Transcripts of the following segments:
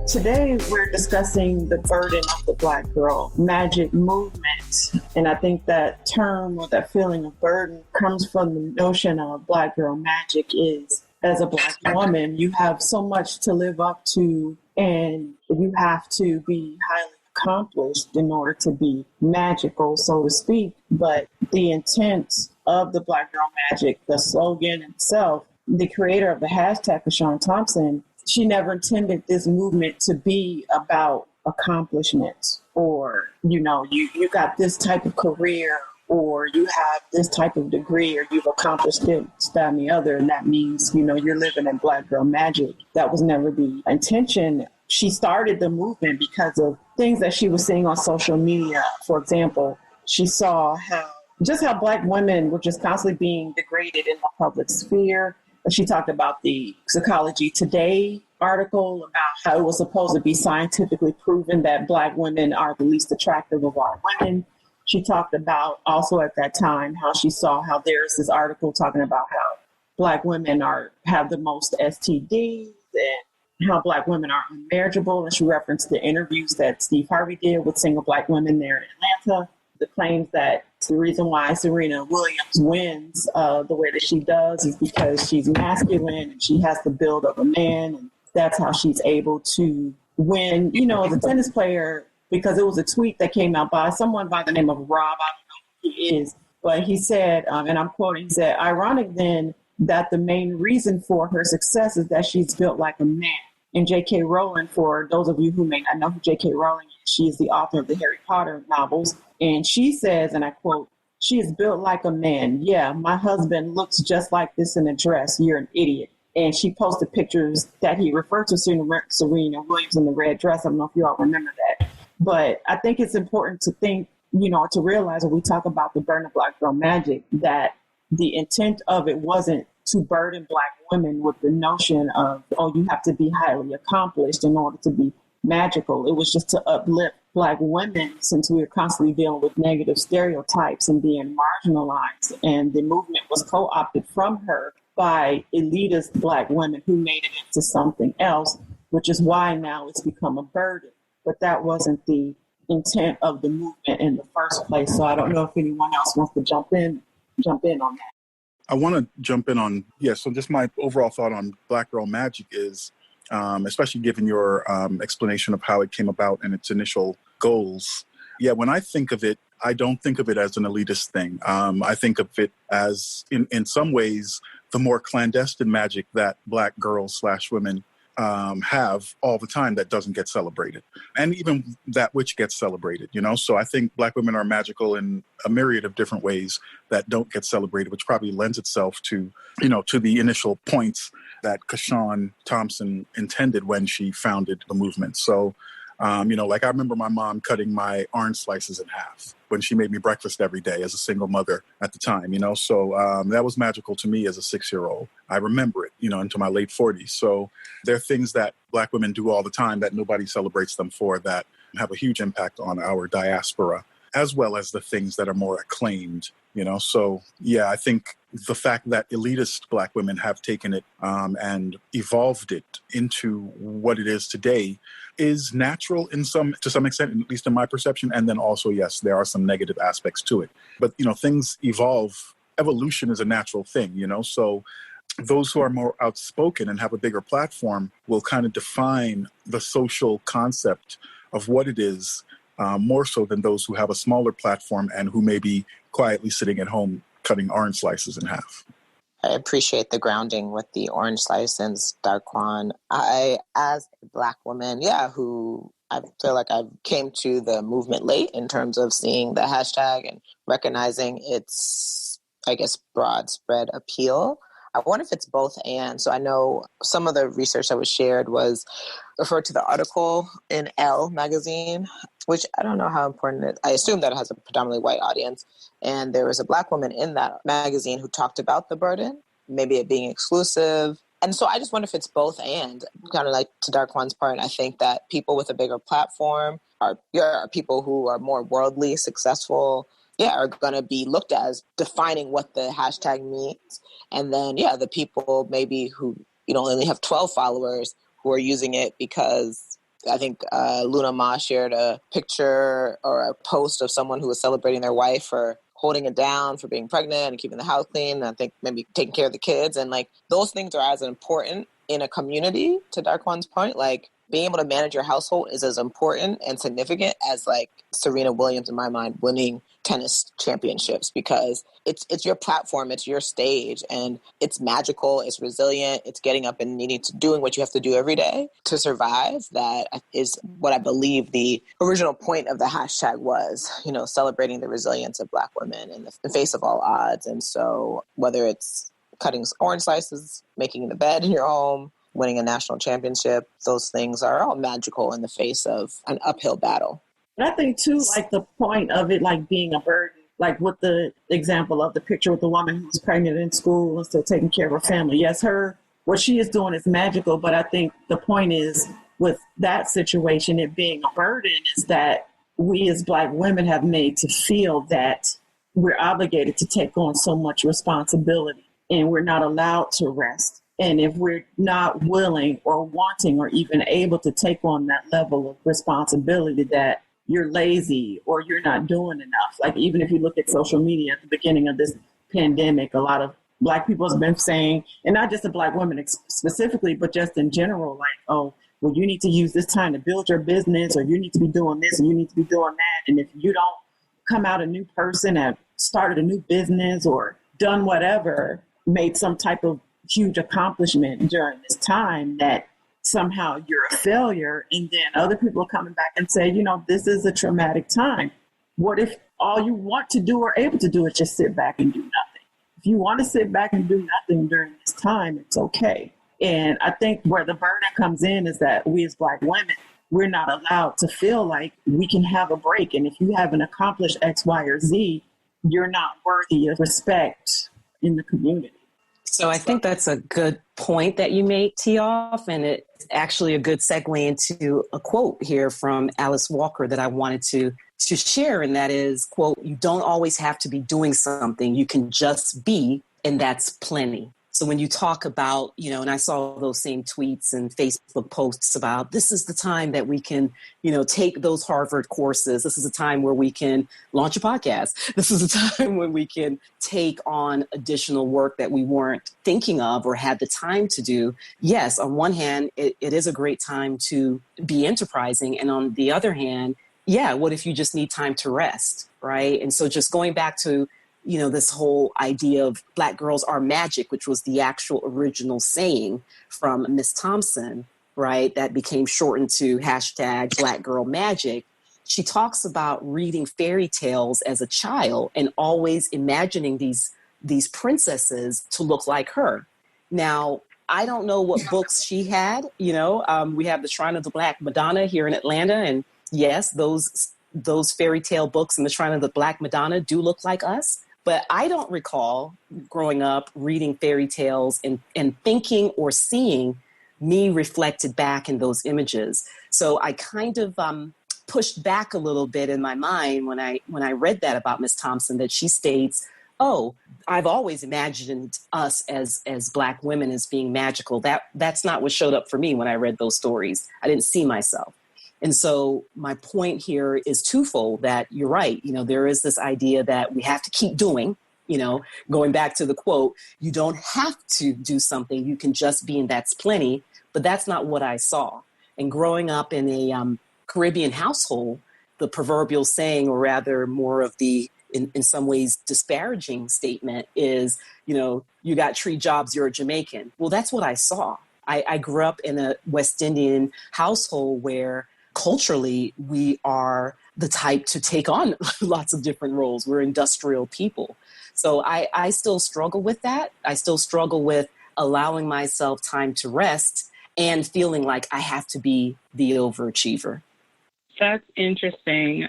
Today, we're discussing the burden of the Black girl magic movement. And I think that term or that feeling of burden comes from the notion of Black girl magic is, as a Black woman, you have so much to live up to, and you have to be highly accomplished in order to be magical, so to speak. But the intent of the Black girl magic, the slogan itself, the creator of the hashtag, Kashawn Thompson, she never intended this movement to be about accomplishments or, you got this type of career or you have this type of degree or you've accomplished this, that, and the other. And that means, you're living in Black girl magic. That was never the intention. She started the movement because of things that she was seeing on social media. For example, she saw how Black women were just constantly being degraded in the public sphere. She talked about the Psychology Today article about how it was supposed to be scientifically proven that Black women are the least attractive of all women. She talked about also at that time how she saw how there's this article talking about how Black women have the most STDs and how Black women are unmarriageable. And she referenced the interviews that Steve Harvey did with single Black women there in Atlanta. The claims that the reason why Serena Williams wins the way that she does is because she's masculine and she has the build of a man. And that's how she's able to win, as a tennis player, because it was a tweet that came out by someone by the name of Rob. I don't know who he is, but he said, and I'm quoting, he said, ironic then that the main reason for her success is that she's built like a man. And J.K. Rowling, for those of you who may not know who J.K. Rowling is, she is the author of the Harry Potter novels. And she says, and I quote, "She is built like a man. Yeah, my husband looks just like this in a dress. You're an idiot." And she posted pictures that he referred to Serena Williams in the red dress. I don't know if you all remember that. But I think it's important to think, to realize when we talk about the burden of Black girl magic, that the intent of it wasn't to burden Black women with the notion of, you have to be highly accomplished in order to be magical. It was just to uplift Black women, since we were constantly dealing with negative stereotypes and being marginalized. And the movement was co-opted from her by elitist Black women who made it into something else, which is why now it's become a burden. But that wasn't the intent of the movement in the first place. So I don't know if anyone else wants to jump in on that. I want to jump in on, so just my overall thought on Black girl magic is, especially given your explanation of how it came about and its initial goals. Yeah, when I think of it, I don't think of it as an elitist thing. I think of it as, in some ways, the more clandestine magic that Black girls/women have all the time that doesn't get celebrated. And even that which gets celebrated, So I think Black women are magical in a myriad of different ways that don't get celebrated, which probably lends itself to, to the initial points that Kashawn Thompson intended when she founded the movement. So, I remember my mom cutting my orange slices in half when she made me breakfast every day as a single mother at the time, So that was magical to me as a 6-year-old. I remember it, into my late 40s. So there are things that Black women do all the time that nobody celebrates them for that have a huge impact on our diaspora, as well as the things that are more acclaimed, So, yeah, I think the fact that elitist Black women have taken it and evolved it into what it is today is natural to some extent, at least in my perception. And then also, yes, there are some negative aspects to it. But, things evolve. Evolution is a natural thing, So those who are more outspoken and have a bigger platform will kind of define the social concept of what it is more so than those who have a smaller platform and who may be quietly sitting at home cutting orange slices in half. I appreciate the grounding with the orange slices, Darquan. I, as a Black woman, who I feel like I came to the movement late in terms of seeing the hashtag and recognizing its, broad spread appeal. I wonder if it's both and. So I know some of the research that was shared was referred to the article in Elle magazine, which I don't know how important it is. I assume that it has a predominantly white audience. And there was a Black woman in that magazine who talked about the burden, maybe it being exclusive. And so I just wonder if it's both and. Kind of like to Darquan's part, I think that people with a bigger platform are people who are more worldly, successful, are going to be looked at as defining what the hashtag means. And then, the people maybe who, only have 12 followers who are using it because I think Luna Ma shared a picture or a post of someone who was celebrating their wife for holding it down, for being pregnant and keeping the house clean. And I think maybe taking care of the kids. And like those things are as important in a community, to Darquan's point. Like being able to manage your household is as important and significant as like Serena Williams, in my mind, winning tennis championships, because it's your platform, it's your stage, and it's magical, it's resilient, it's getting up and doing what you have to do every day to survive. That is what I believe the original point of the hashtag was, celebrating the resilience of Black women in the face of all odds. And so whether it's cutting orange slices, making the bed in your home, winning a national championship, those things are all magical in the face of an uphill battle. And I think too, like the point of it, like being a burden, like with the example of the picture with the woman who's pregnant in school and still taking care of her family. Yes, what she is doing is magical, but I think the point is with that situation, it being a burden, is that we as Black women have made to feel that we're obligated to take on so much responsibility and we're not allowed to rest. And if we're not willing or wanting or even able to take on that level of responsibility, that you're lazy or you're not doing enough. Like even if you look at social media at the beginning of this pandemic, a lot of Black people have been saying, and not just the Black women specifically, but just in general, like, oh, well, you need to use this time to build your business, or you need to be doing this and you need to be doing that. And if you don't come out a new person, have started a new business or done whatever, made some type of huge accomplishment during this time, that somehow you're a failure. And then other people are coming back and say, this is a traumatic time. What if all you want to do or able to do is just sit back and do nothing? If you want to sit back and do nothing during this time, it's okay. And I think where the burden comes in is that we as Black women, we're not allowed to feel like we can have a break. And if you haven't accomplished X, Y, or Z, you're not worthy of respect in the community. So I think that's a good point that you made, Tioff, and it's actually a good segue into a quote here from Alice Walker that I wanted to share, and that is, quote, "You don't always have to be doing something. You can just be, and that's plenty." So when you talk about, and I saw those same tweets and Facebook posts about, this is the time that we can, take those Harvard courses. This is a time where we can launch a podcast. This is a time when we can take on additional work that we weren't thinking of or had the time to do. Yes, on one hand, it is a great time to be enterprising. And on the other hand, yeah, what if you just need time to rest, right? And so just going back to, this whole idea of Black girls are magic, which was the actual original saying from Miss Thompson, right? That became shortened to hashtag blackgirlmagic. She talks about reading fairy tales as a child and always imagining these princesses to look like her. Now, I don't know what books she had. We have the Shrine of the Black Madonna here in Atlanta. And yes, those fairy tale books in the Shrine of the Black Madonna do look like us. But I don't recall growing up reading fairy tales and thinking or seeing me reflected back in those images. So I kind of pushed back a little bit in my mind when I read that about Miss Thompson, that she states, oh, I've always imagined us as Black women as being magical. That's not what showed up for me when I read those stories. I didn't see myself. And so my point here is twofold, that you're right. There is this idea that we have to keep doing, going back to the quote, you don't have to do something. You can just be, and that's plenty. But that's not what I saw. And growing up in a Caribbean household, the proverbial saying, or rather more of the, in some ways, disparaging statement is, you got 3 jobs, you're a Jamaican. Well, that's what I saw. I grew up in a West Indian household where culturally, we are the type to take on lots of different roles. We're industrial people. So I still struggle with that. I still struggle with allowing myself time to rest and feeling like I have to be the overachiever. That's interesting.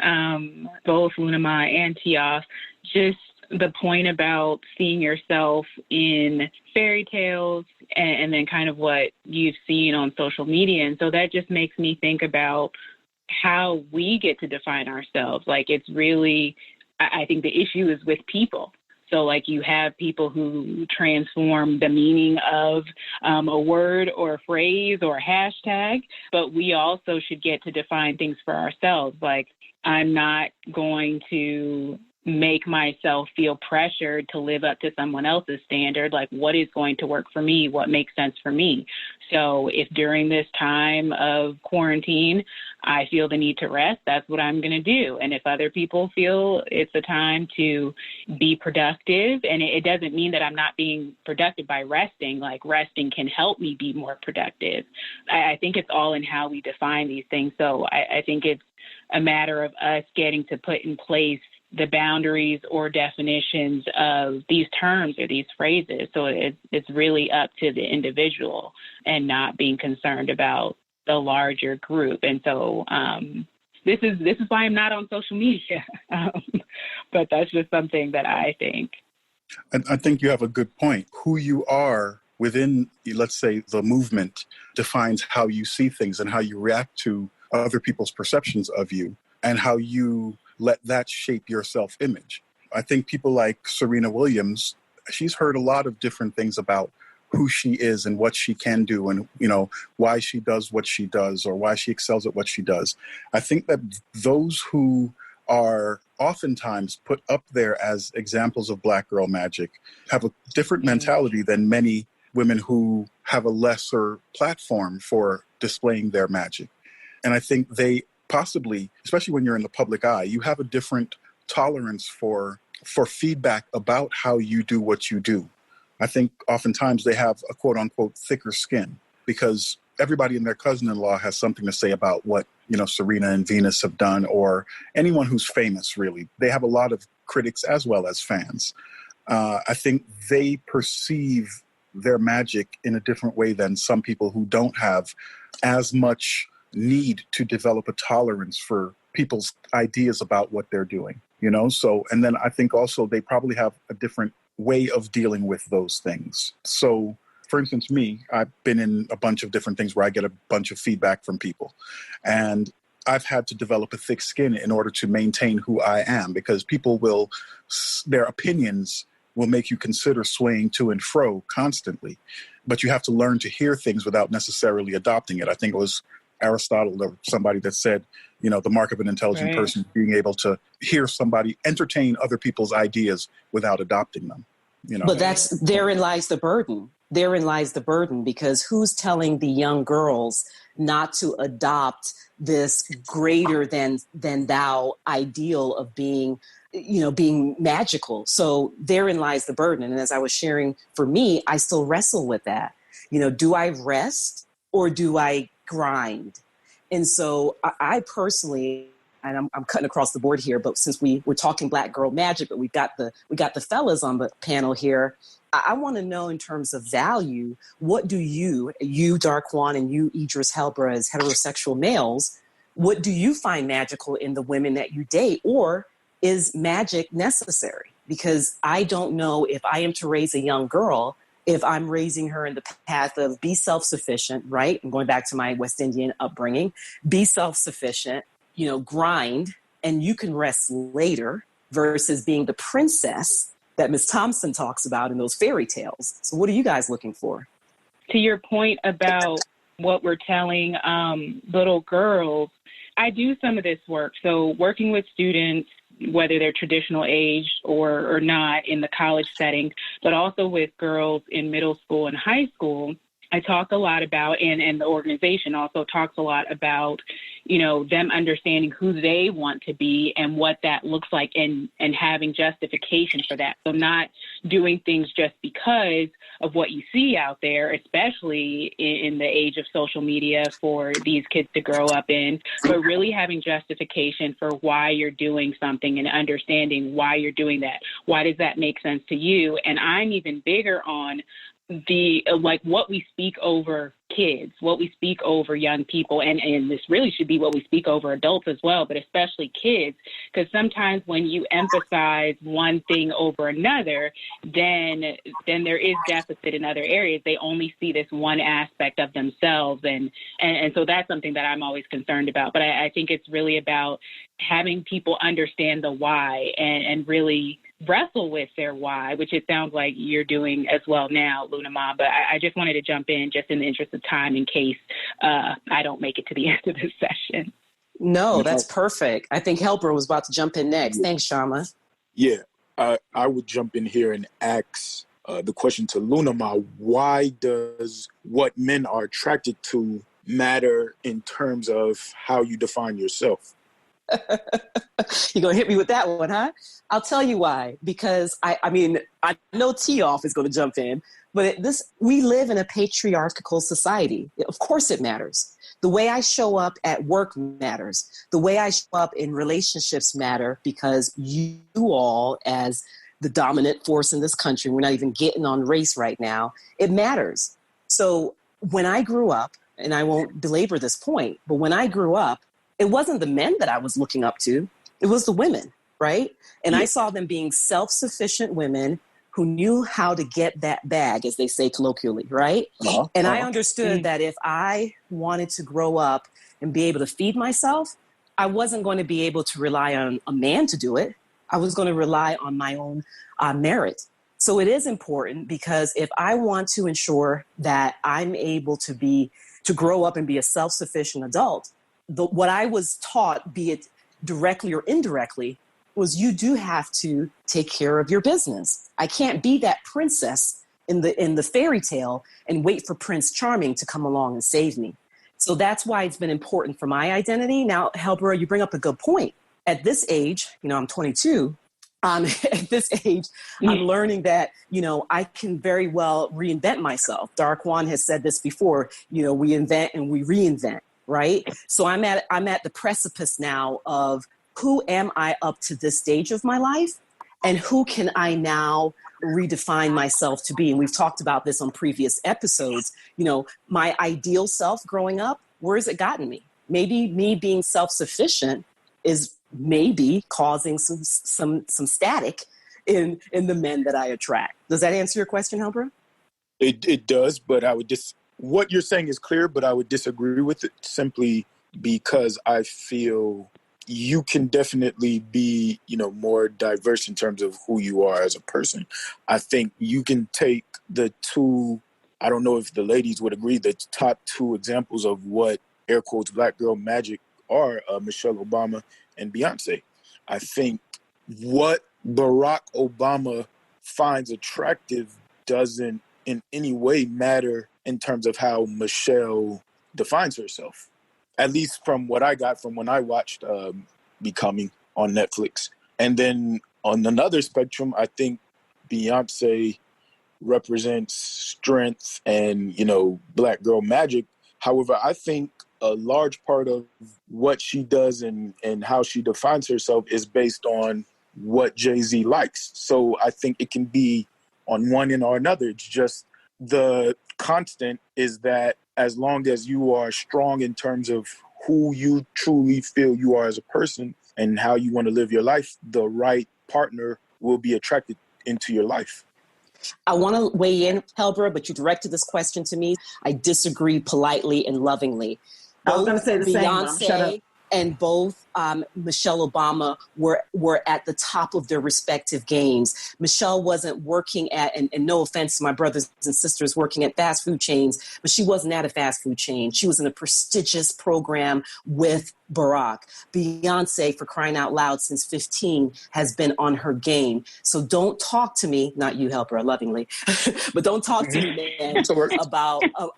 Both Lunama and Tioff, just the point about seeing yourself in fairy tales and then kind of what you've seen on social media. And so that just makes me think about how we get to define ourselves. Like, it's really, I think the issue is with people. So like you have people who transform the meaning of a word or a phrase or a hashtag, but we also should get to define things for ourselves. Like, I'm not going to make myself feel pressured to live up to someone else's standard. Like, what is going to work for me? What makes sense for me? So if during this time of quarantine, I feel the need to rest, that's what I'm going to do. And if other people feel it's a time to be productive, and it doesn't mean that I'm not being productive by resting, like resting can help me be more productive. I think it's all in how we define these things. So I think it's a matter of us getting to put in place the boundaries or definitions of these terms or these phrases. So it's really up to the individual and not being concerned about the larger group. And so this is why I'm not on social media. But that's just something that I think. I think you have a good point. Who you are within, let's say, the movement defines how you see things and how you react to other people's perceptions of you and how you let that shape your self-image. I think people like Serena Williams, she's heard a lot of different things about who she is and what she can do and, why she does what she does or why she excels at what she does. I think that those who are oftentimes put up there as examples of Black girl magic have a different mentality than many women who have a lesser platform for displaying their magic. And I think they possibly, especially when you're in the public eye, you have a different tolerance for feedback about how you do what you do. I think oftentimes they have a quote unquote thicker skin because everybody and their cousin-in-law has something to say about what, Serena and Venus have done, or anyone who's famous, really. They have a lot of critics as well as fans. I think they perceive their magic in a different way than some people who don't have as much need to develop a tolerance for people's ideas about what they're doing, So, and then I think also they probably have a different way of dealing with those things. So, for instance, me, I've been in a bunch of different things where I get a bunch of feedback from people. And I've had to develop a thick skin in order to maintain who I am, because people their opinions will make you consider swaying to and fro constantly. But you have to learn to hear things without necessarily adopting it. I think it was Aristotle or somebody that said, the mark of an intelligent person is being able to hear somebody entertain other people's ideas without adopting them. But therein lies the burden. Therein lies the burden, because who's telling the young girls not to adopt this greater than thou ideal of being magical? So therein lies the burden. And as I was sharing, for me, I still wrestle with that. Do I rest or do I grind? And so I personally, and I'm cutting across the board here, but since we're talking Black girl magic, but we got the fellas on the panel here, I want to know, in terms of value, what do you Darquan, and you Idris Helbra, as heterosexual males, what do you find magical in the women that you date, or is magic necessary? Because I don't know, if I am to raise a young girl, if I'm raising her in the path of be self-sufficient, right? I'm going back to my West Indian upbringing, be self-sufficient, grind, and you can rest later, versus being the princess that Miss Thompson talks about in those fairy tales. So what are you guys looking for? To your point about what we're telling little girls, I do some of this work. So working with students, whether they're traditional age or not in the college setting, but also with girls in middle school and high school, I talk a lot about, and the organization also talks a lot about, them understanding who they want to be and what that looks like, and having justification for that. So not doing things just because of what you see out there, especially in the age of social media for these kids to grow up in, but really having justification for why you're doing something and understanding why you're doing that. Why does that make sense to you? And I'm even bigger on what we speak over kids, what we speak over young people, and this really should be what we speak over adults as well, but especially kids, because sometimes when you emphasize one thing over another, then there is deficit in other areas. They only see this one aspect of themselves, and so that's something that I'm always concerned about. But I think it's really about having people understand the why and really wrestle with their why, which it sounds like you're doing as well now, Luna Ma. But I just wanted to jump in just in the interest of time in case I don't make it to the end of this session. No, that's perfect. I think Helper was about to jump in next. Thanks, Shama. Yeah, I would jump in here and ask the question to Luna Ma. Why does what men are attracted to matter in terms of how you define yourself? You're going to hit me with that one, huh? I'll tell you why. Because, I know T-Off is going to jump in, but we live in a patriarchal society. Of course it matters. The way I show up at work matters. The way I show up in relationships matter because you all, as the dominant force in this country, we're not even getting on race right now, it matters. So when I grew up, and I won't belabor this point, but when I grew up, it wasn't the men that I was looking up to. It was the women, right? And I saw them being self-sufficient women who knew how to get that bag, as they say colloquially, right? And I understood that if I wanted to grow up and be able to feed myself, I wasn't going to be able to rely on a man to do it. I was going to rely on my own merit. So it is important because if I want to ensure that I'm able to grow up and be a self-sufficient adult, what I was taught, be it directly or indirectly, was you do have to take care of your business. I can't be that princess in the fairy tale and wait for Prince Charming to come along and save me. So that's why it's been important for my identity. Now, Helper, you bring up a good point. At this age, I'm 22. At this age, I'm learning that, I can very well reinvent myself. Darkwan has said this before, we invent and we reinvent, right? So I'm at the precipice now of who am I up to this stage of my life and who can I now redefine myself to be? And we've talked about this on previous episodes. My ideal self growing up, where has it gotten me? Maybe me being self-sufficient is maybe causing some static in the men that I attract. Does that answer your question, Helper? It does, but what you're saying is clear, but I would disagree with it simply because I feel you can definitely be, more diverse in terms of who you are as a person. I think you can take the two, I don't know if the ladies would agree, the top two examples of what air quotes black girl magic are Michelle Obama and Beyonce. I think what Barack Obama finds attractive doesn't in any way matter in terms of how Michelle defines herself. At least from what I got from when I watched Becoming on Netflix. And then on another spectrum, I think Beyonce represents strength and, black girl magic. However, I think a large part of what she does and how she defines herself is based on what Jay-Z likes. So I think it can be on one end or another. It's just the constant is that as long as you are strong in terms of who you truly feel you are as a person and how you want to live your life, the right partner will be attracted into your life. I want to weigh in, Helber, but you directed this question to me. I disagree politely and lovingly. I was going to say the Beyonce same. Shut up. And both Michelle Obama were at the top of their respective games. Michelle wasn't working at, and no offense to my brothers and sisters working at fast food chains, but she wasn't at a fast food chain. She was in a prestigious program with Barack. Beyonce, for crying out loud, since 15, has been on her game. So don't talk to me, not you, Helper, lovingly, but don't talk to me, man,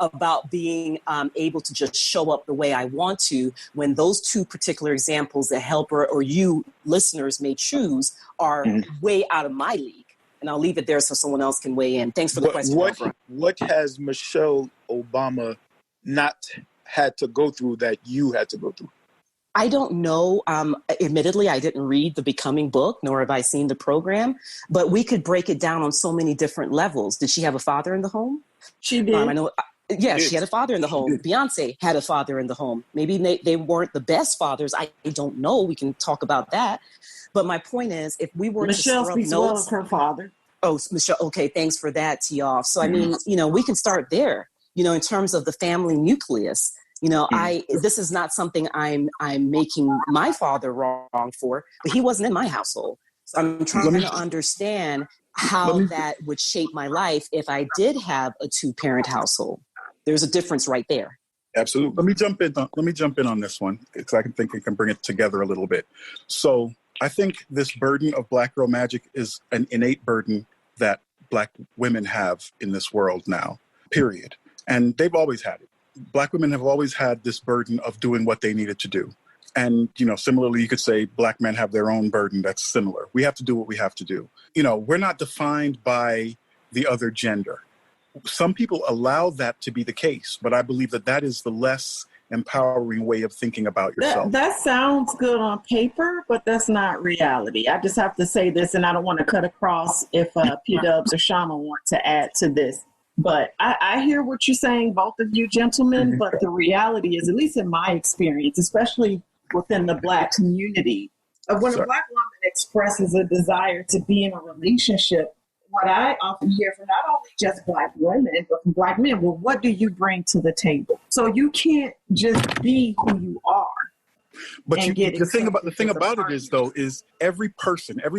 about being able to just show up the way I want to when those two particular examples that Helper or you listeners may choose are way out of my league. And I'll leave it there so someone else can weigh in. Thanks for the question. What has Michelle Obama not had to go through that you had to go through? I don't know. Admittedly, I didn't read the Becoming book, nor have I seen the program, but we could break it down on so many different levels. Did she have a father in the home? She did. I know. Yeah, she had a father in the home. Beyonce had a father in the home. Maybe they weren't the best fathers. I don't know. We can talk about that. But my point is, if we were Michelle to speaks well of her father. Oh, Michelle. Okay, thanks for that, T-Off. So, I mean, we can start there, in terms of the family nucleus. This is not something I'm making my father wrong for, but he wasn't in my household. So I'm trying to understand how that would shape my life if I did have a 2-parent household. There's a difference right there. Absolutely. Let me jump in on this one because I can bring it together a little bit. So I think this burden of Black girl magic is an innate burden that Black women have in this world now, period. And they've always had it. Black women have always had this burden of doing what they needed to do. And, similarly, you could say Black men have their own burden that's similar. We have to do what we have to do. We're not defined by the other gender. Some people allow that to be the case, but I believe that is the less empowering way of thinking about yourself. That sounds good on paper, but that's not reality. I just have to say this, and I don't want to cut across if P-Dubs or Shama want to add to this. But I hear what you're saying, both of you gentlemen, but the reality is, at least in my experience, especially within the Black community, when a Black woman expresses a desire to be in a relationship, what I often hear from not only just Black women, but from Black men, well, what do you bring to the table? So you can't just be who you are. But the thing about it is, though, is every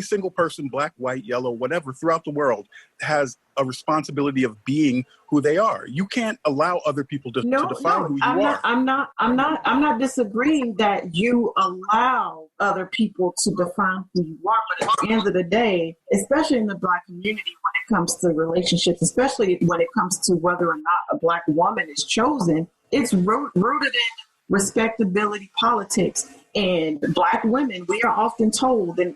single person, Black, white, yellow, whatever, throughout the world has a responsibility of being who they are. You can't allow other people to define who you are. I'm not disagreeing that you allow other people to define who you are. But at the end of the day, especially in the Black community, when it comes to relationships, especially when it comes to whether or not a Black woman is chosen, it's rooted in respectability politics. And Black women, we are often told, and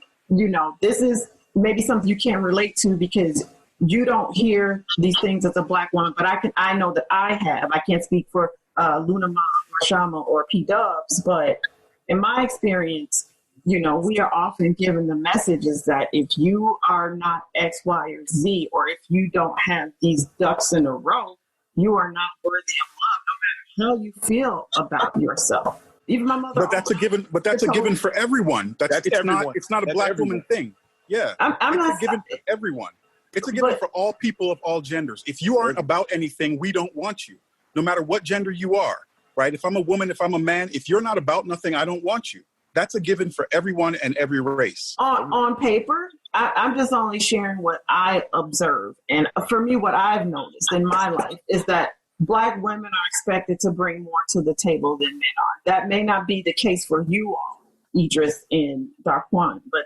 this is maybe something you can't relate to because you don't hear these things as a Black woman, but I know that I can't speak for Luna Ma or Shama or P-Dubs, but in my experience, we are often given the messages that if you are not X, Y, or Z, or if you don't have these ducks in a row, you are not worthy of love, no matter how you feel about yourself. Even my mother. But that's a given. But that's a given for everyone. It's not a Black woman thing. Yeah, it's a given for everyone. It's a given for all people of all genders. If you aren't about anything, we don't want you, no matter what gender you are. Right? If I'm a woman, if I'm a man, if you're not about nothing, I don't want you. That's a given for everyone and every race. On paper, I'm just only sharing what I observe. And for me, what I've noticed in my life is that Black women are expected to bring more to the table than men are. That may not be the case for you all, Idris and Darquan, but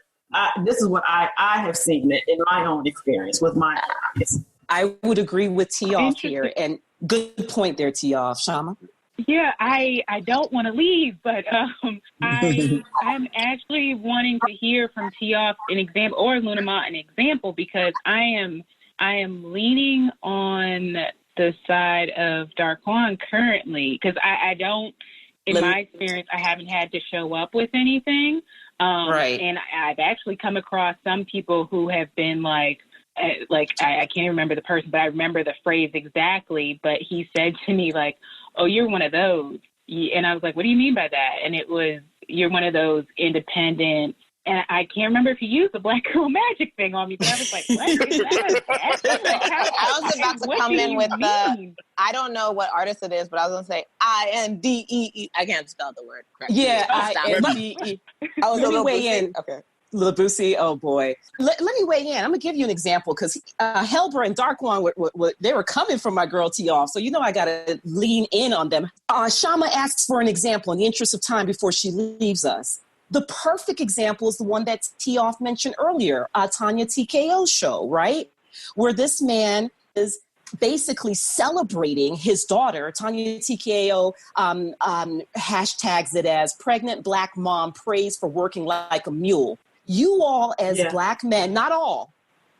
this is what I have seen it in my own experience with my eyes. I would agree with T-Off here. And good point there, T-Off. Shama? Yeah, I don't want to leave, but I'm actually wanting to hear from T-Off an example, or Luna Ma an example, because I am leaning on the side of Darquan currently, because I don't, in my experience, I haven't had to show up with anything. Right. And I've actually come across some people who have been like I can't remember the person, but I remember the phrase exactly. But he said to me like, "Oh, you're one of those," and I was like, "What do you mean by that?" And it was, "You're one of those independent." And I can't remember if he used the black girl magic thing on me, but I was like, what is that? I was about to come in with I don't know what artist it is, but I was going to say I-N-D-E-E. I can't spell the word correctly. Yeah, I-N-D-E. Let me weigh in. Okay. Lil Boosie, oh boy. Let me weigh in. I'm going to give you an example because Helbra and Darquan, they were coming from my girl T-Off, so you know I got to lean in on them. Shama asks for an example in the interest of time before she leaves us. The perfect example is the one that T-Off mentioned earlier, Tanya TKO's show, right? Where this man is basically celebrating his daughter. Tanya TKO hashtags it as pregnant Black mom prays for working like a mule. You all as Black men, not all,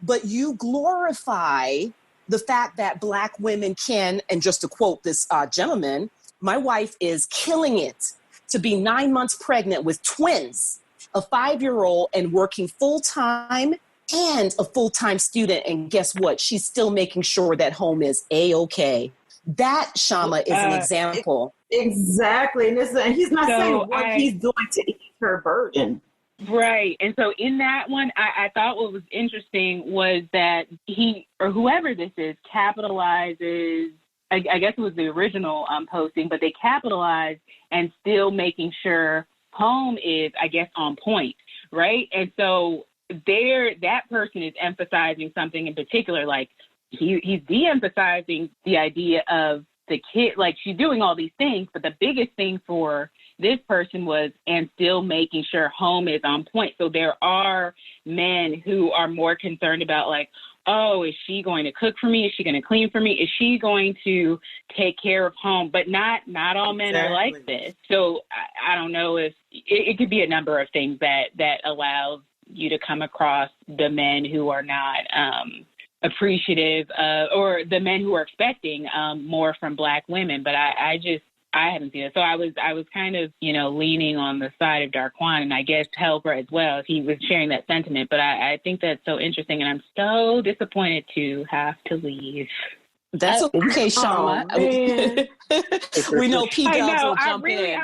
but you glorify the fact that Black women can, and just to quote this gentleman, my wife is killing it to be 9 months pregnant with twins, a 5-year-old, and working full-time and a full-time student. And guess what? She's still making sure that home is A-okay. That, Shama, is an example. Exactly. And he's not saying what he's doing to ease her burden. Right. And so in that one, I thought what was interesting was that he, or whoever this is, capitalizes, I guess it was the original posting, but they capitalized and still making sure home is, I guess, on point, right? And so that person is emphasizing something in particular. Like he's de-emphasizing the idea of the kid. Like she's doing all these things, but the biggest thing for this person was, and still making sure home is on point. So there are men who are more concerned about like, oh, is she going to cook for me? Is she going to clean for me? Is she going to take care of home? But not all men are like this. So I don't know if it could be a number of things that allows you to come across the men who are not appreciative or the men who are expecting more from Black women. But I haven't seen it. So I was kind of, leaning on the side of Darquan, and I guess Helper as well. He was sharing that sentiment, but I think that's so interesting, and I'm so disappointed to have to leave. That's okay, Shama. We know P Dubs will jump in.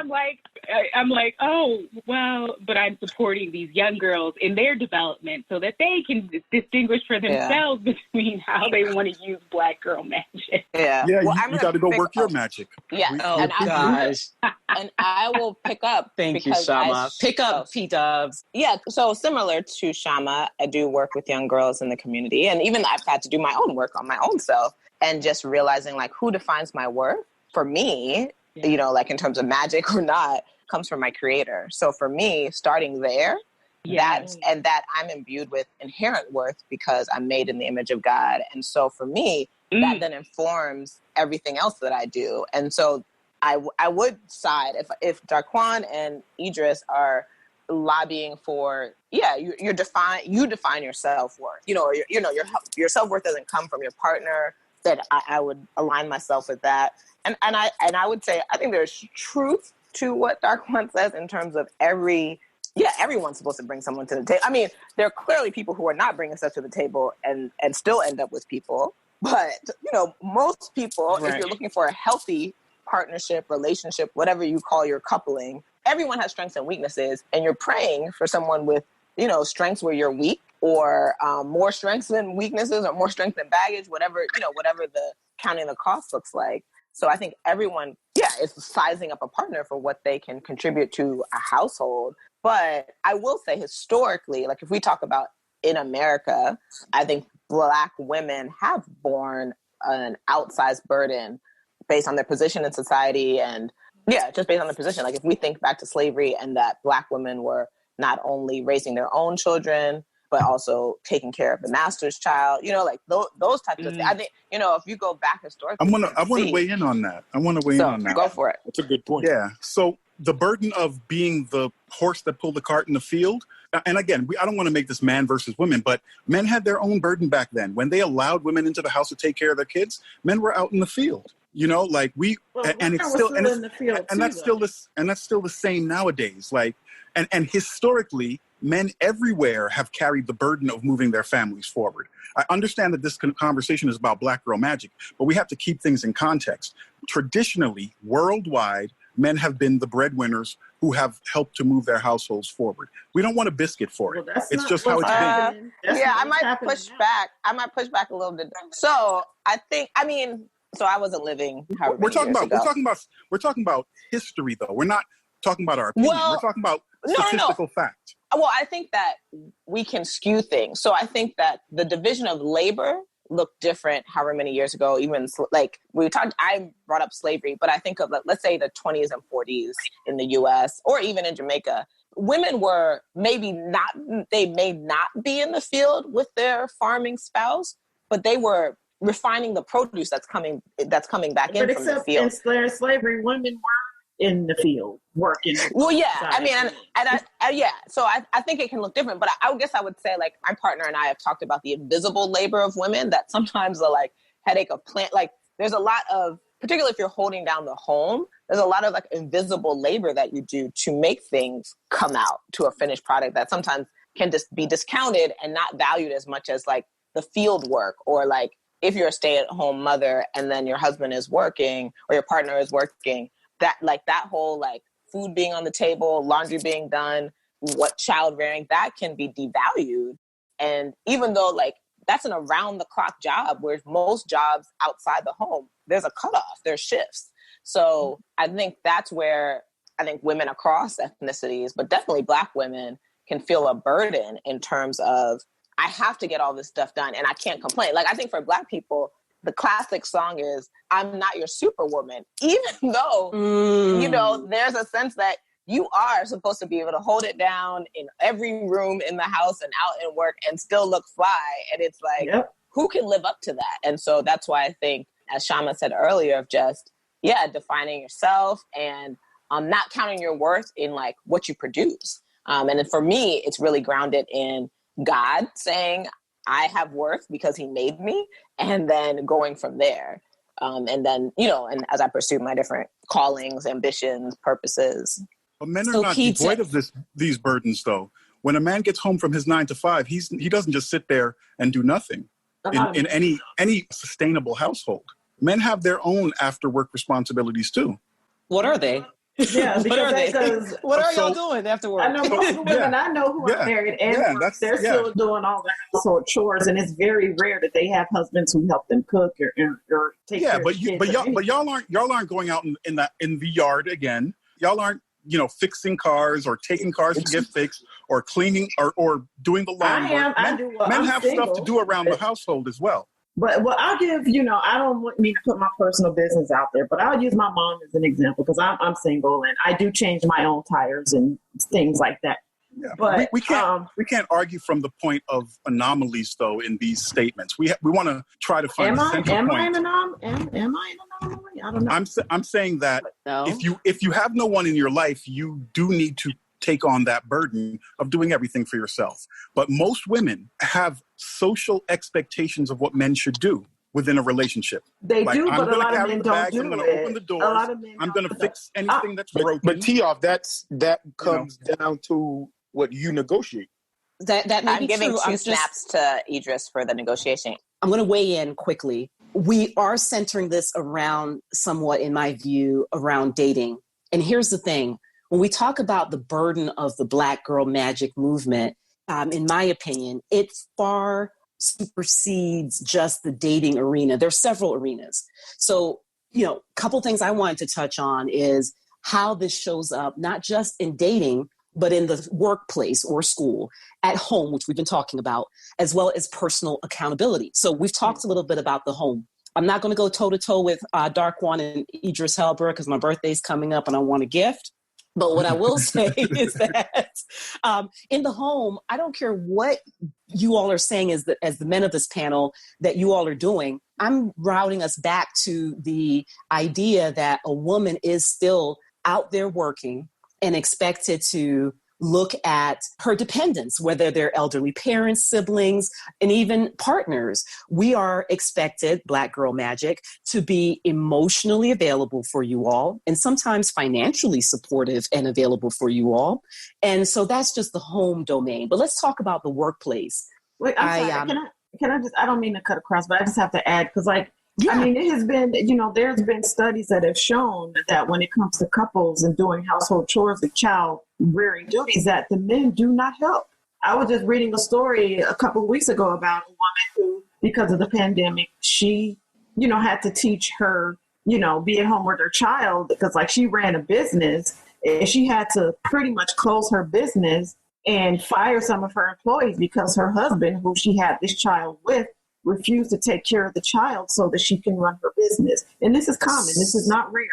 I'm like, oh, well, but I'm supporting these young girls in their development so that they can distinguish for themselves between how they want to use Black girl magic. Yeah. Yeah, well, you got to go work your magic. Yeah. Gosh. And I will pick up. Thank you, Shama. Pick up, P Dubs. Yeah. So similar to Shama, I do work with young girls in the community. And even I've had to do my own work on my own self and just realizing like who defines my worth for me, like in terms of magic or not, comes from my creator. So for me, starting there, that I'm imbued with inherent worth because I'm made in the image of God. And so for me, that then informs everything else that I do. And so I would side if Darquan and Idris are lobbying for, you define your self-worth. Your self-worth doesn't come from your partner, that I would align myself with that. And I would say, I think there's truth to what Darquan says in terms of everyone's supposed to bring someone to the table. I mean, there are clearly people who are not bringing stuff to the table and still end up with people. But, most people, if you're looking for a healthy partnership, relationship, whatever you call your coupling, everyone has strengths and weaknesses. And you're praying for someone with, strengths where you're weak, or more strengths than weaknesses, or more strength than baggage, whatever the counting the cost looks like. So I think everyone, is sizing up a partner for what they can contribute to a household. But I will say historically, like if we talk about in America, I think Black women have borne an outsized burden based on their position in society and, just based on the position. Like if we think back to slavery and that Black women were not only raising their own children, but also taking care of the master's child, like those types of things. I think, if you go back historically. I want to weigh in on that. Go for it. That's a good point. Yeah. So the burden of being the horse that pulled the cart in the field. And again, I don't want to make this man versus women, but men had their own burden back then. When they allowed women into the house to take care of their kids, men were out in the field. It's still the same nowadays. Like, and historically, men everywhere have carried the burden of moving their families forward. I understand that this conversation is about Black girl magic, but we have to keep things in context. Traditionally, worldwide, men have been the breadwinners who have helped to move their households forward. We don't want a biscuit for it. It's just how it's been. I might push back. I might push back a little bit. So so I wasn't living. We're talking about history, though. We're not talking about our opinion. We're talking about statistical fact. Well, I think that we can skew things. So I think that the division of labor looked different however many years ago. Even like I brought up slavery, but I think of, let's say, the 20s and 40s in the US or even in Jamaica. Women were they may not be in the field with their farming spouse, but they were refining the produce that's coming back in from the field. But except in slavery, women were in the field working. Well, so I think it can look different, but I guess I would say, like, my partner and I have talked about the invisible labor of women that sometimes the headache of plant, like there's a lot of, particularly if you're holding down the home, there's a lot of invisible labor that you do to make things come out to a finished product that sometimes can just be discounted and not valued as much as the field work, or if you're a stay-at-home mother and then your husband is working or your partner is working, that whole food being on the table, laundry being done, what child rearing, that can be devalued. And even though that's an around the clock job, where most jobs outside the home, there's a cutoff, there's shifts. So I think that's where I think women across ethnicities, but definitely Black women, can feel a burden in terms of, I have to get all this stuff done and I can't complain. Like, I think for Black people, the classic song is, I'm not your superwoman, even though, you know, there's a sense that you are supposed to be able to hold it down in every room in the house and out in work and still look fly. And it's like, who can live up to that? And so that's why I think, as Shama said earlier, of just, defining yourself and not counting your worth in like what you produce. And then for me, it's really grounded in God saying, I have worth because he made me, and then going from there. And then, you know, and as I pursue my different callings, ambitions, purposes. But men are not devoid of these burdens, though. When a man gets home from his 9 to 5, he doesn't just sit there and do nothing in any sustainable household. Men have their own after work responsibilities too. What are they? Yeah, what are they? What are y'all doing after work? I know most women I know who are married and they're still doing all the household chores, and it's very rare that they have husbands who help them cook or take care of kids. But y'all aren't going out in the yard again. Y'all aren't, you know, fixing cars or taking cars to get fixed or cleaning or doing the lawn work. Men have stuff to do around the household as well. But I'll give, you know, I don't mean to put my personal business out there, but I'll use my mom as an example because I'm single and I do change my own tires and things like that. Yeah. But we can't argue from the point of anomalies though in these statements. We want to try to find a central point. Am I an anomaly? I don't know. I'm saying that if you have no one in your life, you do need to take on that burden of doing everything for yourself. But most women have social expectations of what men should do within a relationship. They do, but a lot of men don't do it. I'm going to open the doors. I'm going to fix anything that's broken. But T-off, that comes down to what you negotiate. That may I'm be giving true. two snaps to Idris for the negotiation. I'm going to weigh in quickly. We are centering this around somewhat, in my view, around dating. And here's the thing. When we talk about the burden of the Black Girl Magic movement, in my opinion, it far supersedes just the dating arena. There's several arenas. So, you know, a couple things I wanted to touch on is how this shows up, not just in dating, but in the workplace or school, at home, which we've been talking about, as well as personal accountability. So we've talked a little bit about the home. I'm not going to go toe-to-toe with Darkwan and Idris Elba because my birthday's coming up and I want a gift. But what I will say is that in the home, I don't care what you all are saying as the men of this panel that you all are doing. I'm routing us back to the idea that a woman is still out there working and expected to look at her dependents, whether they're elderly parents, siblings, and even partners. We are expected, Black Girl Magic, to be emotionally available for you all and sometimes financially supportive and available for you all. And so that's just the home domain. But let's talk about the workplace. Wait, I'm sorry. Can I just, I don't mean to cut across, but I just have to add, because I mean, it has been, you know, there's been studies that have shown that when it comes to couples and doing household chores and child rearing duties, that the men do not help. I was just reading a story a couple of weeks ago about a woman who, because of the pandemic, she, you know, had to teach her, you know, be at home with her child because like she ran a business and she had to pretty much close her business and fire some of her employees because her husband, who she had this child with, refused to take care of the child so that she can run her business. And this is common. This is not rare.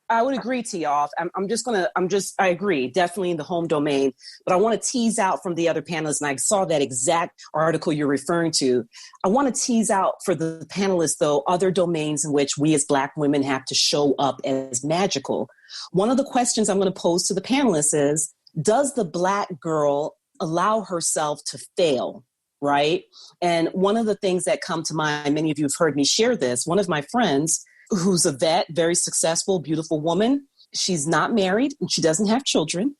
I would agree, T-off. I agree, definitely in the home domain. But I want to tease out from the other panelists, and I saw that exact article you're referring to. I want to tease out for the panelists, though, other domains in which we as Black women have to show up as magical. One of the questions I'm going to pose to the panelists is, does the Black girl allow herself to fail? Right? And one of the things that come to mind, many of you have heard me share this, one of my friends who's a vet, very successful, beautiful woman, she's not married and she doesn't have children,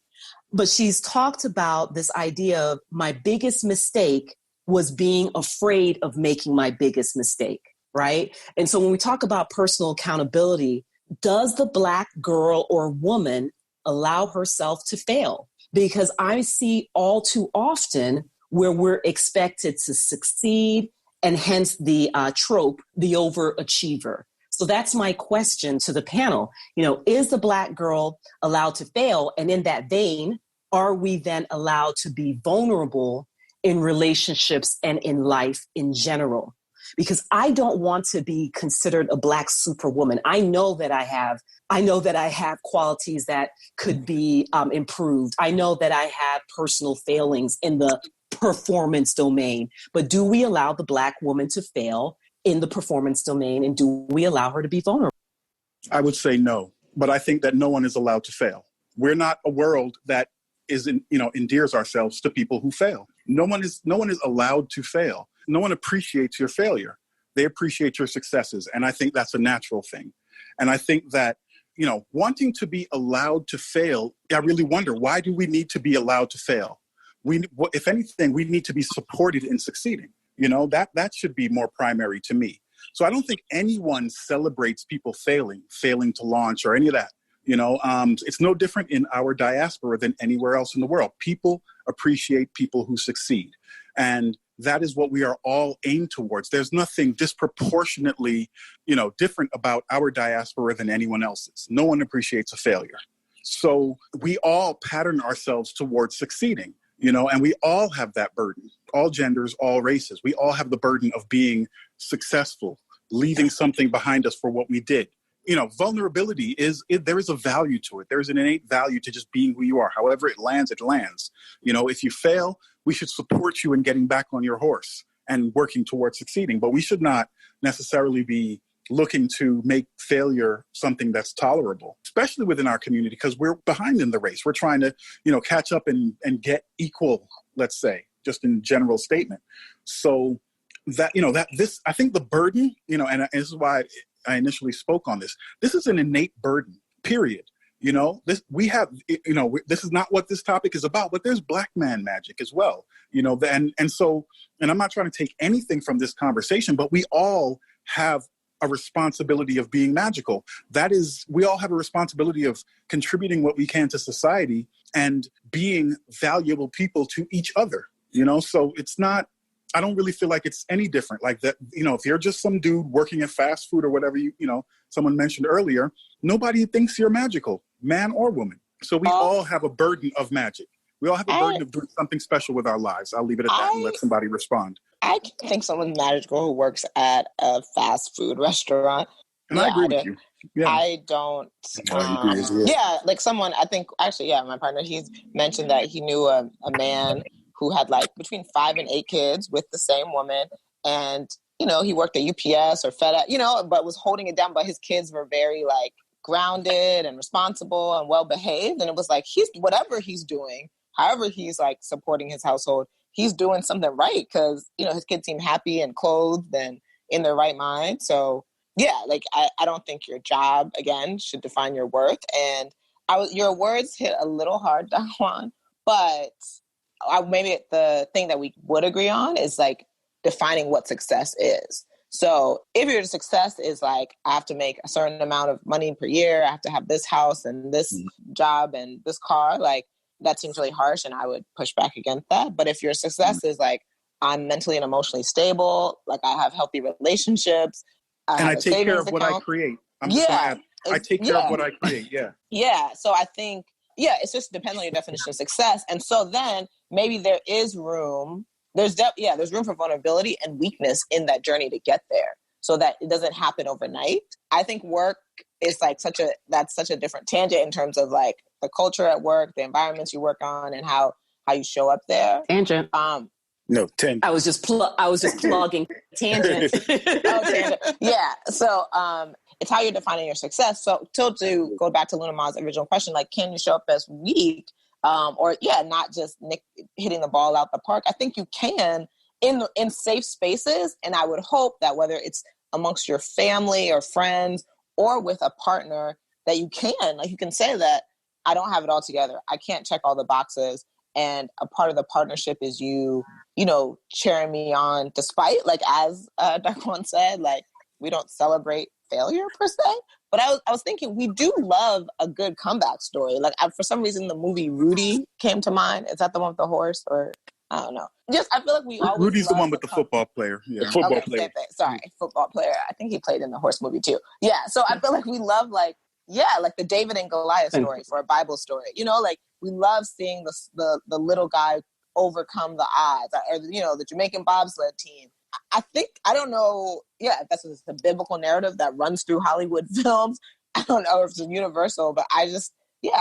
but she's talked about this idea of my biggest mistake was being afraid of making my biggest mistake, right? And so when we talk about personal accountability, does the Black girl or woman allow herself to fail? Because I see all too often where we're expected to succeed, and hence the trope, the overachiever. So that's my question to the panel. You know, is the Black girl allowed to fail? And in that vein, are we then allowed to be vulnerable in relationships and in life in general? Because I don't want to be considered a Black superwoman. I know that I have qualities that could be improved. I know that I have personal failings in the performance domain. But do we allow the Black woman to fail in the performance domain? And do we allow her to be vulnerable? I would say no, but I think that no one is allowed to fail. We're not a world that endears ourselves to people who fail. No one is allowed to fail. No one appreciates your failure. They appreciate your successes. And I think that's a natural thing. And I think that, wanting to be allowed to fail, I really wonder, why do we need to be allowed to fail? If anything, we need to be supported in succeeding. That should be more primary to me. So I don't think anyone celebrates people failing to launch or any of that. It's no different in our diaspora than anywhere else in the world. People appreciate people who succeed. And that is what we are all aimed towards. There's nothing disproportionately, different about our diaspora than anyone else's. No one appreciates a failure. So we all pattern ourselves towards succeeding, and we all have that burden. All genders, all races. We all have the burden of being successful, leaving something behind us for what we did. Vulnerability there is a value to it. There's an innate value to just being who you are. However it lands, it lands. If you fail, we should support you in getting back on your horse and working towards succeeding. But we should not necessarily be looking to make failure something that's tolerable, especially within our community, because we're behind in the race. We're trying to, catch up and get equal, let's say, just in general statement. So that, I think the burden, and this is why I initially spoke on this. This is an innate burden, period. This is not what this topic is about, but there's Black man magic as well, and I'm not trying to take anything from this conversation, but we all have a responsibility of being magical. We all have a responsibility of contributing what we can to society and being valuable people to each other, so it's not, I don't really feel like it's any different. Like that, if you're just some dude working at fast food or whatever, someone mentioned earlier, nobody thinks you're magical, man or woman. So we all have a burden of magic. We all have a burden of doing something special with our lives. I'll leave it at that and let somebody respond. I can think someone's magical who works at a fast food restaurant. And I agree with you. Yeah. I don't. Like someone, I think, actually, my partner, he's mentioned that he knew a man who had like between 5 and 8 kids with the same woman. And, he worked at UPS or FedEx, but was holding it down. But his kids were very like grounded and responsible and well-behaved. And it was like, whatever he's doing, however he's like supporting his household, he's doing something right. Cause, his kids seem happy and clothed and in their right mind. So yeah, like I don't think your job, again, should define your worth. And your words hit a little hard, Daquan, but maybe the thing that we would agree on is like defining what success is. So if your success is like, I have to make a certain amount of money per year, I have to have this house and this job and this car, like that seems really harsh and I would push back against that. But if your success is like, I'm mentally and emotionally stable, like I have healthy relationships, I take care of what I create. I take care of what I create. Yeah. Yeah. So I think, it's just depending on your definition of success. And so then maybe there is room. There's room for vulnerability and weakness in that journey to get there so that it doesn't happen overnight. I think work is like that's such a different tangent in terms of like the culture at work, the environments you work on and how you show up there. Tangent. No, tangent. I was just plugging tangent. Tangent. Yeah. So it's how you're defining your success. So to go back to Luna Ma's original question, like, can you show up as weak? Not just hitting the ball out the park. I think you can in safe spaces. And I would hope that whether it's amongst your family or friends or with a partner, that you can say that I don't have it all together. I can't check all the boxes. And a part of the partnership is you cheering me on despite, like, as Daquan said, like, we don't celebrate failure per se. But I was thinking we do love a good comeback story. Like for some reason, the movie Rudy came to mind. Is that the one with the horse, or I don't know? Just I feel like we always. Rudy's the one with the football player. Yeah, the football player. Sorry, football player. I think he played in the horse movie too. Yeah, so I feel like we love like the David and Goliath story for a Bible story. Like we love seeing the little guy overcome the odds, or the Jamaican bobsled team. I think, I don't know, if that's the biblical narrative that runs through Hollywood films. I don't know if it's universal, but I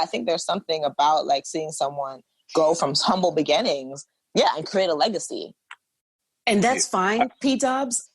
think there's something about like seeing someone go from humble beginnings, and create a legacy. And that's fine, P Dubs.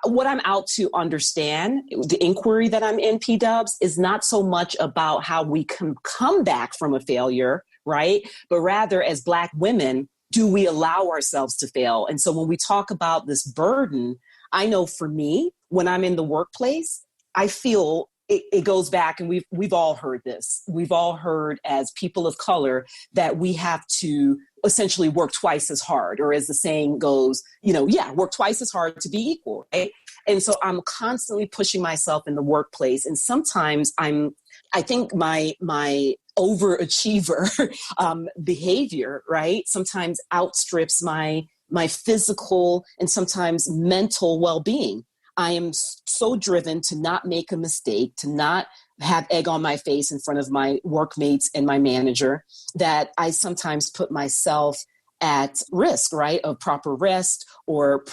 What I'm out to understand, the inquiry that I'm in, P Dubs, is not so much about how we can come back from a failure, right? But rather, as Black women, do we allow ourselves to fail? And so when we talk about this burden, I know for me, when I'm in the workplace, I feel it goes back, and we've all heard this. We've all heard as people of color that we have to essentially work twice as hard, or as the saying goes, work twice as hard to be equal, right? And so I'm constantly pushing myself in the workplace. And sometimes I think my overachiever behavior, right, sometimes outstrips my physical and sometimes mental well-being. I am so driven to not make a mistake, to not have egg on my face in front of my workmates and my manager, that I sometimes put myself at risk, right, of proper rest or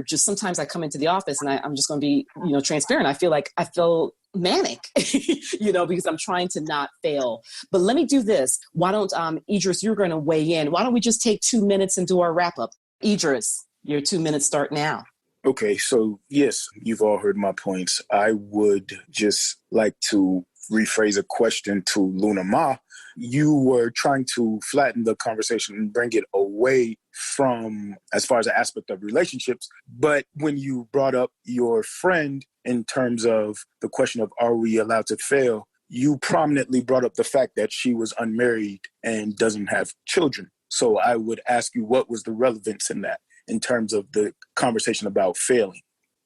just sometimes I come into the office and I'm just going to be, transparent. I feel manic, because I'm trying to not fail. But let me do this. Why don't, Idris, you're going to weigh in. Why don't we just take 2 minutes and do our wrap up? Idris, your 2 minutes start now. Okay, so yes, you've all heard my points. I would just like to rephrase a question to Luna Ma. You were trying to flatten the conversation and bring it away from as far as the aspect of relationships. But when you brought up your friend in terms of the question of are we allowed to fail, you prominently brought up the fact that she was unmarried and doesn't have children. So I would ask you, what was the relevance in that, in terms of the conversation about failing?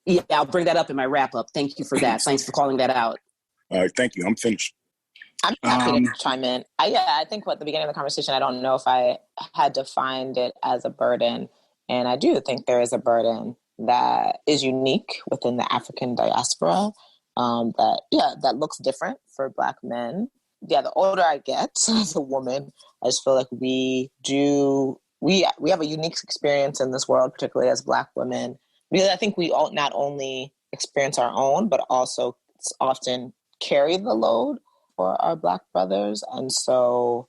Yeah, I'll bring that up in my wrap up. Thank you for that. Thanks for calling that out. All right, thank you. I'm finished. I'm happy to chime in. I think at the beginning of the conversation, I don't know if I had defined it as a burden. And I do think there is a burden that is unique within the African diaspora that looks different for Black men. Yeah, the older I get as a woman, I just feel like we have a unique experience in this world, particularly as Black women, because I think we all not only experience our own, but also often carry the load for our Black brothers. And so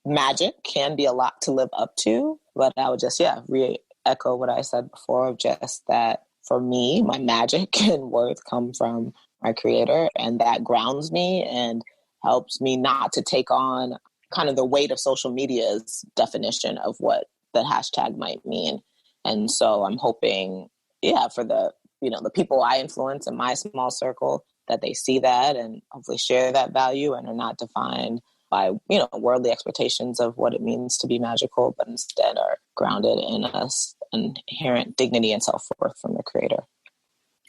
magic can be a lot to live up to. But I would just, re-echo what I said before, of just that for me, my magic and worth come from my Creator, and that grounds me and helps me not to take on kind of the weight of social media's definition of what the hashtag might mean. And so I'm hoping, for the people I influence in my small circle, that they see that and hopefully share that value and are not defined by, worldly expectations of what it means to be magical, but instead are grounded in us inherent dignity and self-worth from the Creator.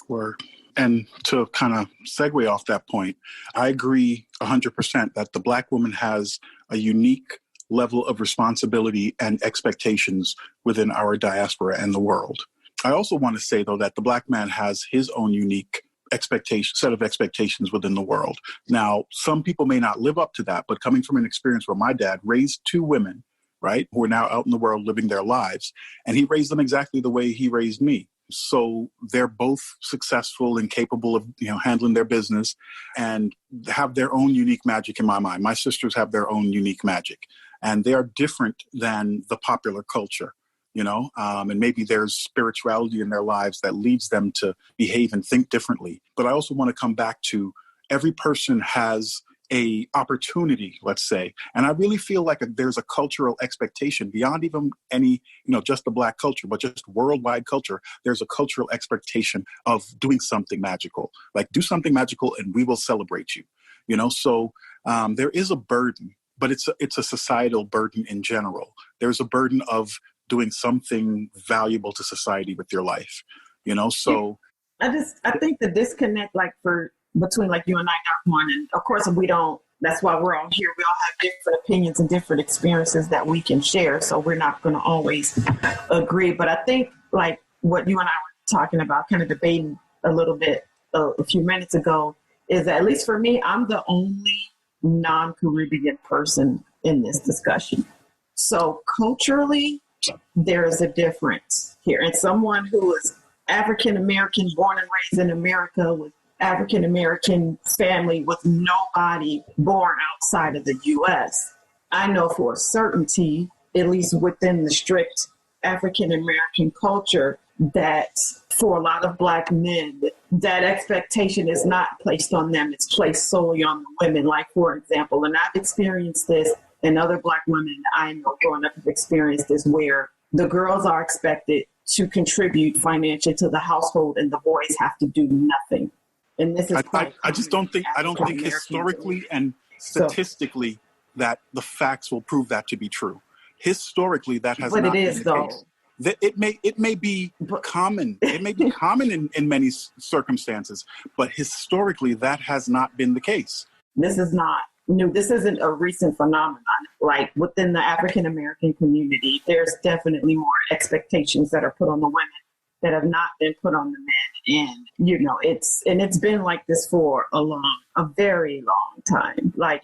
Word. And to kind of segue off that point, I agree 100% that the Black woman has a unique level of responsibility and expectations within our diaspora and the world. I also want to say, though, that the Black man has his own unique set of expectations within the world. Now, some people may not live up to that, but coming from an experience where my dad raised 2 women, right, who are now out in the world living their lives, and he raised them exactly the way he raised me. So they're both successful and capable of, handling their business and have their own unique magic in my mind. My sisters have their own unique magic, and they are different than the popular culture, and maybe there's spirituality in their lives that leads them to behave and think differently. But I also want to come back to every person has a opportunity, let's say. And I really feel like there's a cultural expectation beyond even any, just the Black culture, but just worldwide culture. There's a cultural expectation of doing something magical, like do something magical and we will celebrate you, So there is a burden, but it's a societal burden in general. There's a burden of doing something valuable to society with your life, so. I think the disconnect, between you and I, Daquan, and of course that's why we're all here. We all have different opinions and different experiences that we can share. So we're not going to always agree. But I think what you and I were talking about, kind of debating a little bit a few minutes ago, is that at least for me, I'm the only non-Caribbean person in this discussion. So culturally, there is a difference here. And someone who is African American, born and raised in America with African American family with nobody born outside of the U.S., I know for a certainty, at least within the strict African American culture, that for a lot of Black men, that expectation is not placed on them. It's placed solely on the women. Like, for example, and I've experienced this, and other Black women I know growing up have experienced this, where the girls are expected to contribute financially to the household and the boys have to do nothing. And this is I just don't think historically and statistically that the facts will prove that to be true. Historically, that has not been the case. It may be common. It may be common in many circumstances, but historically, that has not been the case. This is not new. This isn't a recent phenomenon. Like within the African American community, there's definitely more expectations that are put on the women that have not been put on the men. And, you know, it's been like this for a very long time. Like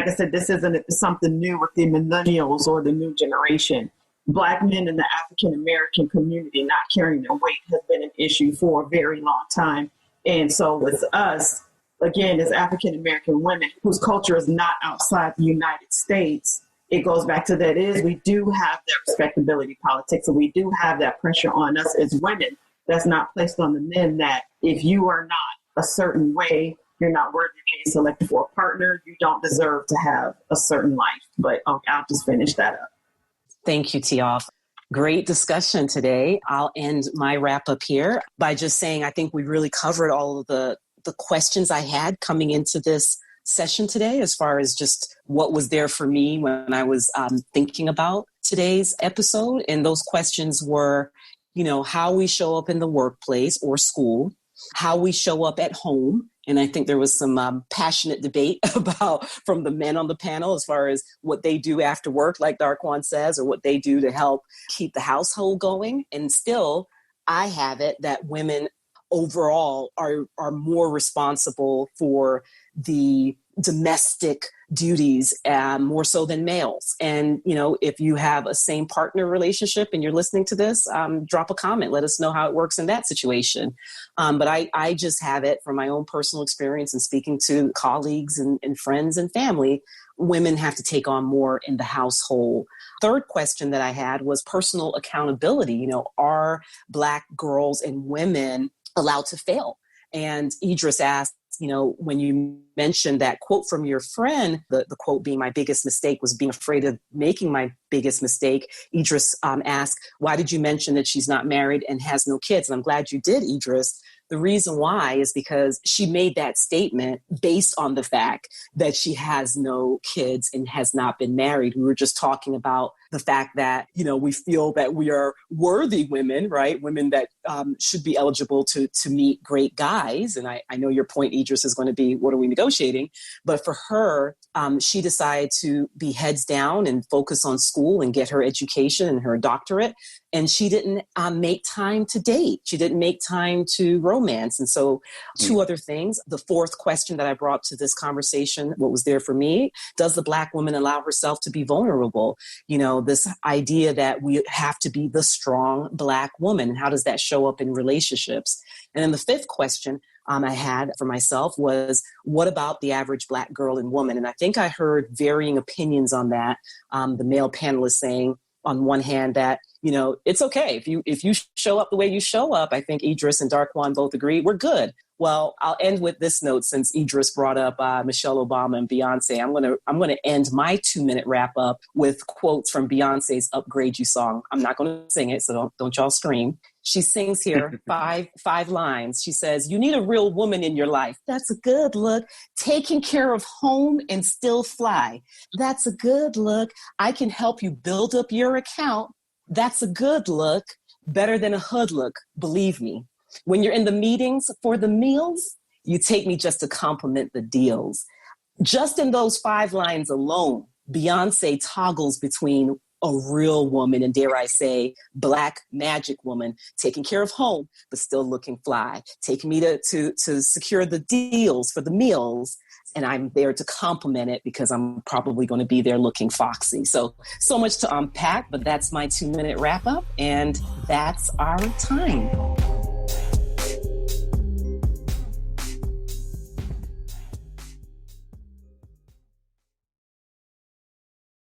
I said, this isn't something new with the millennials or the new generation. Black men in the African American community not carrying their weight has been an issue for a very long time. And so with us, again, as African American women whose culture is not outside the United States, it goes back to that we do have that respectability politics, and we do have that pressure on us as women that's not placed on the men, that if you are not a certain way, you're not worthy of being selected for a partner, you don't deserve to have a certain life. But I'll just finish that up. Thank you, Tioff. Great discussion today. I'll end my wrap up here by just saying I think we really covered all of the questions I had coming into this session today, as far as just what was there for me when I was thinking about today's episode. And those questions were, you know, how we show up in the workplace or school, how we show up at home. And I think there was some passionate debate about from the men on the panel as far as what they do after work, like Darquan says, or what they do to help keep the household going. And still, I have it that women overall are more responsible for the domestic duties more so than males. And, you know, if you have a same partner relationship and you're listening to this, drop a comment. Let us know how it works in that situation. But I just have it from my own personal experience and speaking to colleagues and friends and family, women have to take on more in the household. Third question that I had was personal accountability. You know, are Black girls and women allowed to fail? And Idris asked, you know, when you mentioned that quote from your friend, the quote being my biggest mistake was being afraid of making my biggest mistake. Idris asked, why did you mention that she's not married and has no kids? And I'm glad you did, Idris. The reason why is because she made that statement based on the fact that she has no kids and has not been married. We were just talking about the fact that, you know, we feel that we are worthy women, right? Women that should be eligible to meet great guys. And I know your point, Idris, is going to be, what are we negotiating? But for her, she decided to be heads down and focus on school and get her education and her doctorate. And she didn't make time to date. She didn't make time to romance. And so two other things. The fourth question that I brought to this conversation, what was there for me, does the Black woman allow herself to be vulnerable? You know, this idea that we have to be the strong Black woman. How does that show up in relationships? And then the fifth question I had for myself was, what about the average Black girl and woman? And I think I heard varying opinions on that. The male panelists saying, on one hand, that, you know, it's okay if you show up the way you show up. I think Idris and Darquan both agree we're good. Well, I'll end with this note, since Idris brought up Michelle Obama and Beyonce. I'm gonna end my 2-minute wrap up with quotes from Beyonce's "Upgrade You" song. I'm not going to sing it, so don't y'all scream. She sings here five lines. She says, "You need a real woman in your life. That's a good look. Taking care of home and still fly. That's a good look. I can help you build up your account. That's a good look. Better than a hood look. Believe me. When you're in the meetings for the meals, you take me just to compliment the deals." Just in those 5 lines alone, Beyonce toggles between a real woman, and dare I say, Black magic woman, taking care of home, but still looking fly, taking me to secure the deals for the meals. And I'm there to complement it because I'm probably going to be there looking foxy. So much to unpack, but that's my 2-minute wrap up. And that's our time.